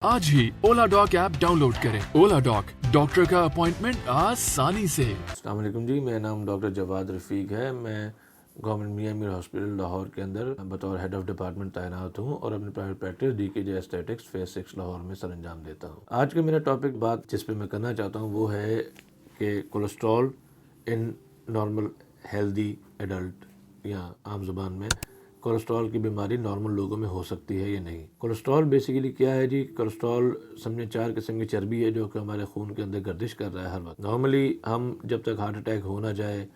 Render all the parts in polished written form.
आज ही ओला dock app download करें। ओला dock, doctor का अपॉइंटमेंट आसानी से। अस्सलाम वालेकुम जी, मेरा नाम डॉक्टर जवाद रफ़ीक है। मैं गवर्नमेंट मियां मीर हॉस्पिटल लाहौर के अंदर बतौर हेड ऑफ डिपार्टमेंट तैनात हूँ और अपनी private practice DKJ aesthetics phase 6 Lahore में सर अंजाम देता हूँ। आज का मेरा टॉपिक बात जिस पे मैं करना चाहता हूँ वो है कि cholesterol in normal healthy adult, या आम ज़ुबान में कोलेस्ट्रॉल की बीमारी नॉर्मल लोगों में हो सकती है या नहीं। कोलेस्ट्रॉल बेसिकली क्या है जी? कोलेस्ट्रॉल समझे 4 किस्म की चर्बी है जो कि हमारे खून के अंदर गर्दिश कर रहा है हर वक्त। नॉर्मली हम जब तक हार्ट अटैक हो ना जाए,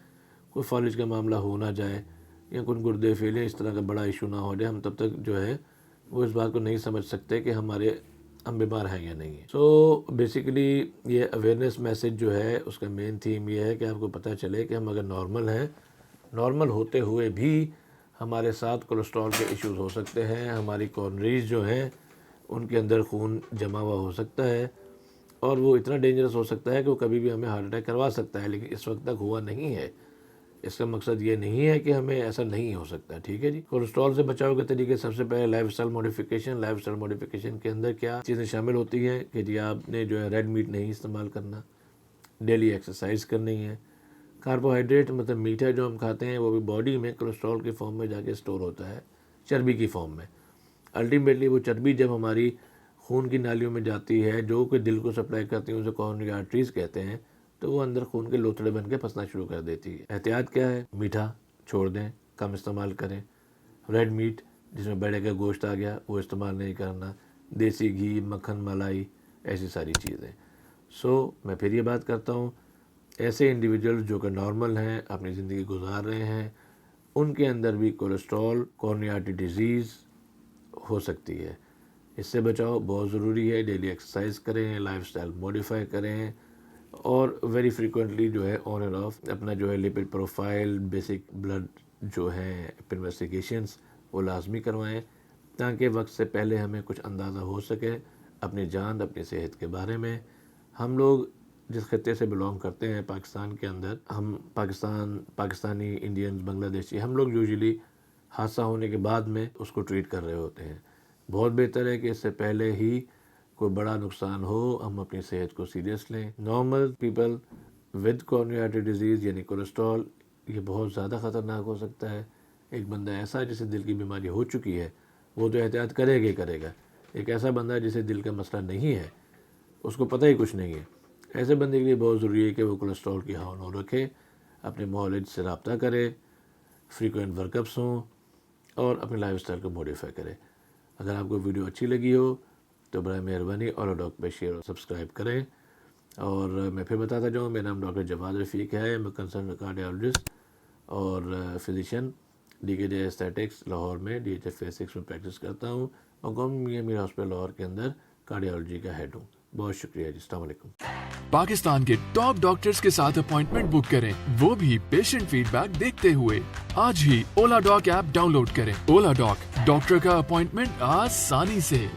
कोई फॉलिज का मामला हो ना जाए या कोई गुर्दे फेले इस तरह का बड़ा इशू ना हो जाए, हम तब तक जो है वो इस बात को नहीं समझ सकते कि हम बीमार हैं या नहीं है। सो बेसिकली ये अवेयरनेस मैसेज जो है उसका मेन थीम ये है कि आपको पता चले कि हम अगर नॉर्मल हैं, नॉर्मल होते हुए भी हमारे साथ कोलेस्ट्रॉल के इश्यूज़ हो सकते हैं। हमारी कॉर्नरीज जो हैं उनके अंदर खून जमा हुआ हो सकता है और वो इतना डेंजरस हो सकता है कि वो कभी भी हमें हार्ट अटैक करवा सकता है, लेकिन इस वक्त तक हुआ नहीं है। इसका मकसद ये नहीं है कि हमें ऐसा नहीं हो सकता, ठीक है जी। कोलेस्ट्रॉल से बचाव के तरीके सबसे पहले लाइफस्टाइल मॉडिफिकेशन के अंदर क्या चीज़ें शामिल होती हैं कि जी आपने जो है रेड मीट नहीं इस्तेमाल करना, डेली एक्सरसाइज करनी है, कार्बोहाइड्रेट मतलब मीठा जो हम खाते हैं वो भी बॉडी में कोलेस्ट्रॉल की फॉर्म में जाके स्टोर होता है, चर्बी की फॉर्म में। अल्टीमेटली वो चर्बी जब हमारी खून की नालियों में जाती है जो कि दिल को सप्लाई करती हैं, उसे कॉरोनरी आर्टरीज कहते हैं, तो वो अंदर खून के लोथड़े बन के फंसना शुरू कर देती है। एहतियात क्या है? मीठा छोड़ दें, कम इस्तेमाल करें। रेड मीट जिसमें बड़े का गोश्त आ गया वो इस्तेमाल नहीं करना। देसी घी, मक्खन, मलाई, ऐसी सारी चीज़ें। सो मैं फिर ये बात करता हूँ, ऐसे इंडिविजुअल जो कि नॉर्मल हैं, अपनी ज़िंदगी गुजार रहे हैं, उनके अंदर भी कोलेस्ट्रॉल, कॉरोनरी आर्टरी डिजीज़ हो सकती है। इससे बचाव बहुत ज़रूरी है। डेली एक्सरसाइज करें, लाइफस्टाइल मॉडिफाई करें और वेरी फ्रीक्वेंटली जो है ऑन एंड ऑफ अपना जो है लिपिड प्रोफाइल, बेसिक ब्लड जो है इन्वेस्टिगेशंस वो लाजमी करवाएं ताकि वक्त से पहले हमें कुछ अंदाज़ा हो सके अपनी जान, अपनी सेहत के बारे में। हम लोग जिस खत्ते से बिलोंग करते हैं पाकिस्तान के अंदर, हम पाकिस्तानी, इंडियंस, बांग्लादेशी, हम लोग यूजुअली हादसा होने के बाद में उसको ट्रीट कर रहे होते हैं। बहुत बेहतर है कि इससे पहले ही कोई बड़ा नुकसान हो हम अपनी सेहत को सीरियस लें। Normal people with coronary artery disease यानी कोलेस्ट्रॉल, ये बहुत ज़्यादा ख़तरनाक हो सकता है। एक बंदा ऐसा है जिसे दिल की बीमारी हो चुकी है वो तो एहतियात करेगा ही करेगा। एक ऐसा बंदा जिसे दिल का मसला नहीं है, उसको पता ही कुछ नहीं है, ऐसे बंदे के लिए बहुत ज़रूरी है कि वो कोलेस्ट्रॉल की हाव रखे, अपने मोहल्ले से रब्ता करे, फ्रीक्वेंट वर्कअप्स हों और अपनी लाइफस्टाइल को मॉडिफाई करे। अगर आपको वीडियो अच्छी लगी हो तो बड़ा मेहरबानी ओला डॉक पे शेयर और सब्सक्राइब करें। और मैं फिर बताता जाऊँ, मेरा नाम डॉक्टर जवाद रफ़ीक है। मैं कंसर्न कार्डियोलॉजिस्ट और फिजिशियन DKJ एस्थेटिक्स लाहौर में DHF फेज 6 में प्रैक्टिस करता हूँ और गवर्नमेंट मियां मीर हॉस्पिटल लाहौर के अंदर कार्डियोलॉजी का हेड हूँ। बहुत शुक्रिया जी, अस्सलाम वालेकुम। पाकिस्तान के टॉप डॉक्टर्स के साथ अपॉइंटमेंट बुक करें, वो भी पेशेंट फीडबैक देखते हुए। आज ही ओला डॉक ऐप डाउनलोड करें। ओला डॉक, डॉक्टर का अपॉइंटमेंट आसानी से।